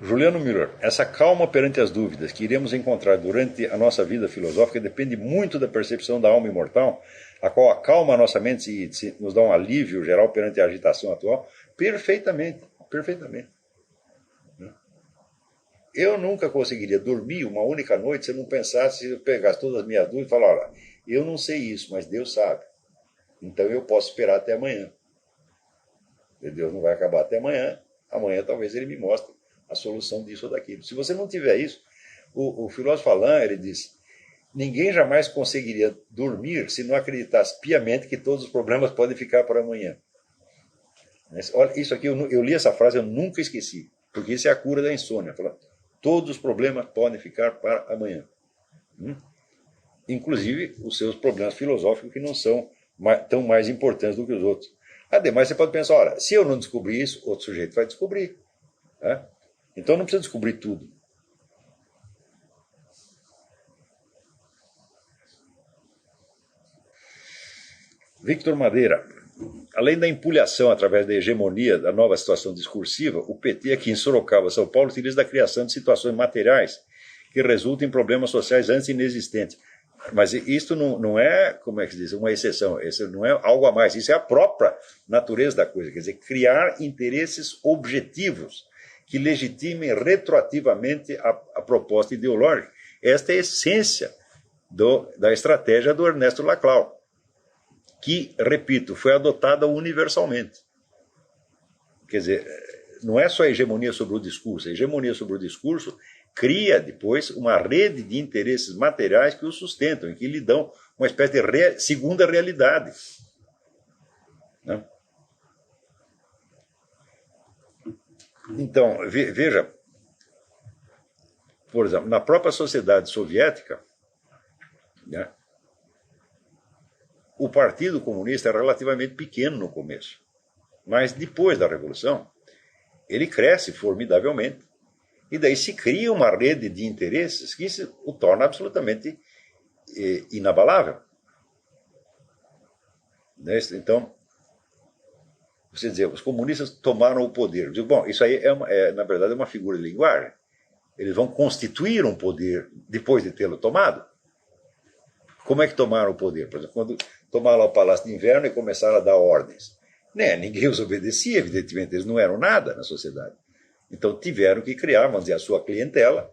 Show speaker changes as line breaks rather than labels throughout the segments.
Juliano Miller, essa calma perante as dúvidas que iremos encontrar durante a nossa vida filosófica depende muito da percepção da alma imortal, a qual acalma a nossa mente e nos dá um alívio geral perante a agitação atual. Perfeitamente, perfeitamente. Eu nunca conseguiria dormir uma única noite se eu não pensasse, se eu pegasse todas as minhas dúvidas e falasse, olha, eu não sei isso, mas Deus sabe. Então eu posso esperar até amanhã. Deus não vai acabar até amanhã. Amanhã talvez ele me mostre a solução disso ou daquilo. Se você não tiver isso, o filósofo Alain, ele diz, ninguém jamais conseguiria dormir se não acreditasse piamente que todos os problemas podem ficar para amanhã. Olha, isso aqui, eu li essa frase, eu nunca esqueci, porque isso é a cura da insônia. Todos os problemas podem ficar para amanhã. Inclusive os seus problemas filosóficos, que não são tão mais importantes do que os outros. Ademais, você pode pensar, olha, se eu não descobrir isso, outro sujeito vai descobrir. Né? Então não precisa descobrir tudo. Victor Madeira. Além da empulhação através da hegemonia da nova situação discursiva, o PT aqui em Sorocaba, São Paulo, utiliza da criação de situações materiais que resultam em problemas sociais antes inexistentes. Mas isso não é, como é que se diz, uma exceção, isso não é algo a mais, isso é a própria natureza da coisa, quer dizer, criar interesses objetivos que legitimem retroativamente a proposta ideológica. Esta é a essência da estratégia do Ernesto Laclau, que, repito, foi adotada universalmente. Quer dizer, não é só a hegemonia sobre o discurso, a hegemonia sobre o discurso cria depois uma rede de interesses materiais que o sustentam e que lhe dão uma espécie de segunda realidade. Né? Então, veja, por exemplo, na própria sociedade soviética, né, o Partido Comunista é relativamente pequeno no começo, mas depois da Revolução, ele cresce formidavelmente, e daí se cria uma rede de interesses que o torna absolutamente inabalável. Então, você dizer, os comunistas tomaram o poder. Eu digo, bom, isso aí na verdade é uma figura de linguagem. Eles vão constituir um poder depois de tê-lo tomado. Como é que tomaram o poder? Por exemplo, quando tomaram lá o Palácio de Inverno e começaram a dar ordens. Né? Ninguém os obedecia, evidentemente, eles não eram nada na sociedade. Então tiveram que criar, vamos dizer, a sua clientela,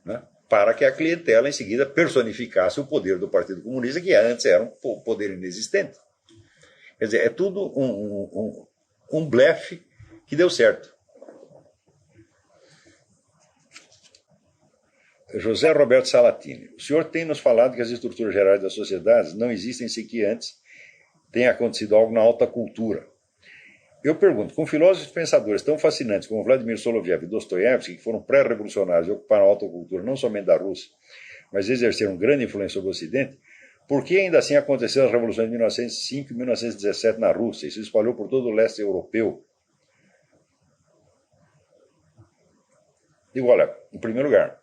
né, para que a clientela em seguida personificasse o poder do Partido Comunista, que antes era um poder inexistente. Quer dizer, é tudo um blefe que deu certo. José Roberto Salatini. O senhor tem nos falado que as estruturas gerais das sociedades não existem sem que antes tenha acontecido algo na alta cultura. Eu pergunto, com filósofos e pensadores tão fascinantes como Vladimir Soloviev e Dostoiévski, que foram pré-revolucionários e ocuparam a alta cultura não somente da Rússia, mas exerceram grande influência sobre o Ocidente, por que ainda assim aconteceram as revoluções de 1905 e 1917 na Rússia e se espalhou por todo o leste europeu? Digo, olha, em primeiro lugar,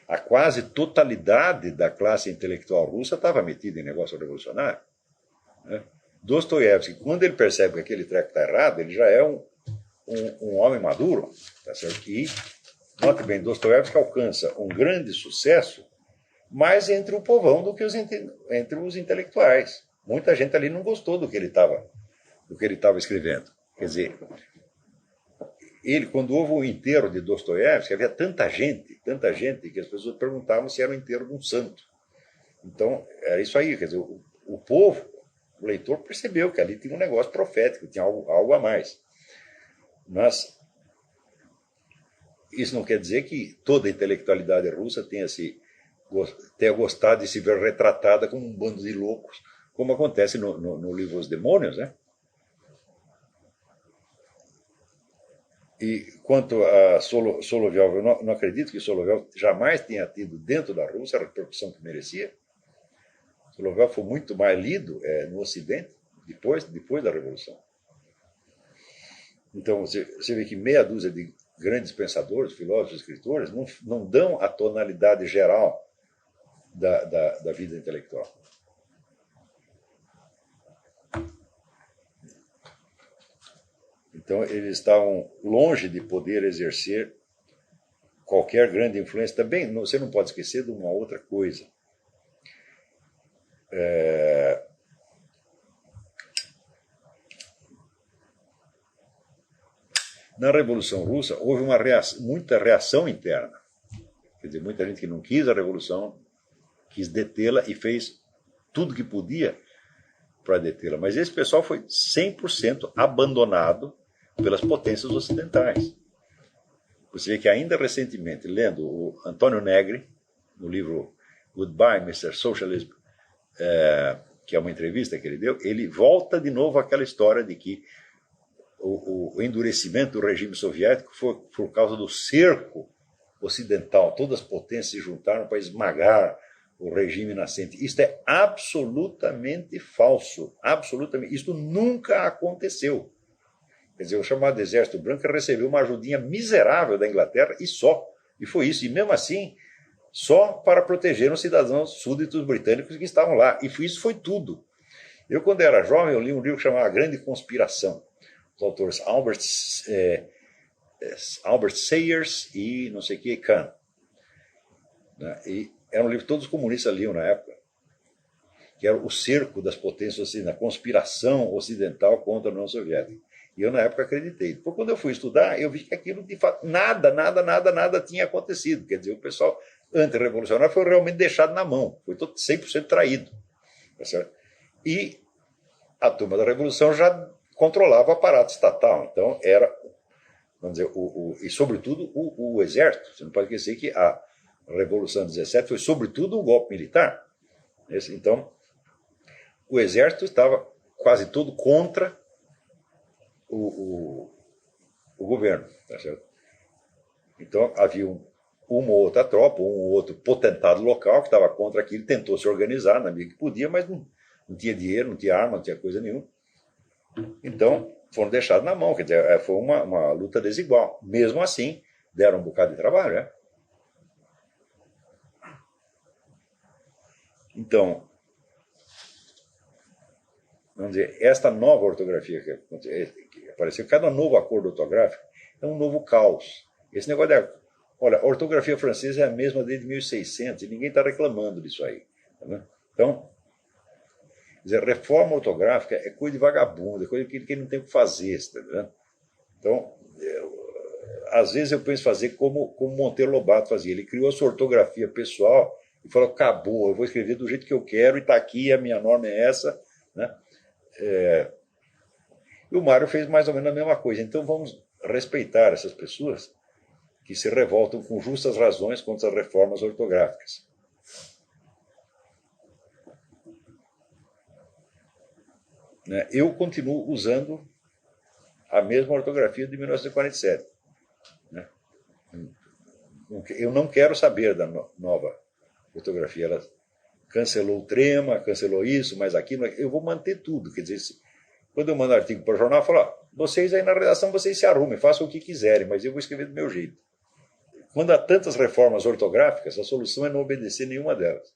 a quase totalidade da classe intelectual russa estava metida em negócio revolucionário. Né? Dostoiévski, quando ele percebe que aquele treco está errado, ele já é um homem maduro. Tá certo? E, note bem, Dostoiévski alcança um grande sucesso mais entre o povão do que entre os intelectuais. Muita gente ali não gostou do que ele estava escrevendo. Quer dizer, quando houve o enterro de Dostoiévski, havia tanta gente, que as pessoas perguntavam se era o enterro de um santo. Então, era isso aí, quer dizer, o povo, o leitor percebeu que ali tinha um negócio profético, tinha algo a mais. Mas isso não quer dizer que toda a intelectualidade russa tenha gostado de se ver retratada como um bando de loucos, como acontece no livro Os Demônios, né? E quanto a Soloviev, eu não acredito que Soloviev jamais tenha tido dentro da Rússia a repercussão que merecia. Soloviev foi muito mais lido no Ocidente depois da Revolução. Então você vê que meia dúzia de grandes pensadores, filósofos, escritores não dão a tonalidade geral da vida intelectual. Então, eles estavam longe de poder exercer qualquer grande influência. Também, você não pode esquecer de uma outra coisa. Na Revolução Russa, houve muita reação interna. Quer dizer, muita gente que não quis a Revolução, quis detê-la e fez tudo que podia para detê-la. Mas esse pessoal foi 100% abandonado pelas potências ocidentais. Você vê que ainda recentemente, lendo o Antônio Negri, no livro Goodbye, Mr. Socialism, que é uma entrevista que ele deu, ele volta de novo àquela história de que o endurecimento do regime soviético foi por causa do cerco ocidental. Todas as potências se juntaram para esmagar o regime nascente. Isto é absolutamente falso. Absolutamente. Isto nunca aconteceu. Quer dizer, o chamado Exército Branco recebeu uma ajudinha miserável da Inglaterra e só. E foi isso. E mesmo assim, só para proteger os cidadãos súditos britânicos que estavam lá. E isso foi tudo. Eu, quando era jovem, eu li um livro que chamava A Grande Conspiração. Os autores Albert Sayers e não sei o que, Kahn. E era um livro que todos os comunistas liam na época, que era o cerco das potências ocidentais, a conspiração ocidental contra a União Soviética. E eu, na época, acreditei. Depois, quando eu fui estudar, eu vi que aquilo, de fato, nada tinha acontecido. Quer dizer, o pessoal antirrevolucionário foi realmente deixado na mão, foi 100% traído. Tá certo? E a turma da Revolução já controlava o aparato estatal. Então, era, vamos dizer, e sobretudo o exército. Você não pode esquecer que a Revolução de 17 foi sobretudo um golpe militar. Então, o exército estava quase todo contra o governo. Tá certo? Então, havia uma ou outra tropa, um ou outro potentado local que estava contra aquilo, tentou se organizar na medida que podia, mas não tinha dinheiro, não tinha arma, não tinha coisa nenhuma. Então, foram deixados na mão, quer dizer, foi uma luta desigual. Mesmo assim, deram um bocado de trabalho, né? Então, vamos dizer, esta nova ortografia que apareceu, cada novo acordo ortográfico é um novo caos. Esse negócio olha, a ortografia francesa é a mesma desde 1600 e ninguém está reclamando disso aí. Tá vendo? Então, quer dizer, reforma ortográfica é coisa de vagabundo, é coisa que não tem o que fazer. Tá vendo? Então, às vezes eu penso fazer como Monteiro Lobato fazia. Ele criou a sua ortografia pessoal e falou, acabou, eu vou escrever do jeito que eu quero e está aqui, a minha norma é essa. Né? E o Mário fez mais ou menos a mesma coisa. Então vamos respeitar essas pessoas que se revoltam com justas razões contra as reformas ortográficas. Eu continuo usando a mesma ortografia de 1947. Eu não quero saber da nova ortografia. Ela cancelou o trema, cancelou isso, mas aquilo. Eu vou manter tudo. Quer dizer, quando eu mando artigo para o jornal, eu falo, vocês aí na redação, vocês se arrumem, façam o que quiserem, mas eu vou escrever do meu jeito. Quando há tantas reformas ortográficas, a solução é não obedecer nenhuma delas.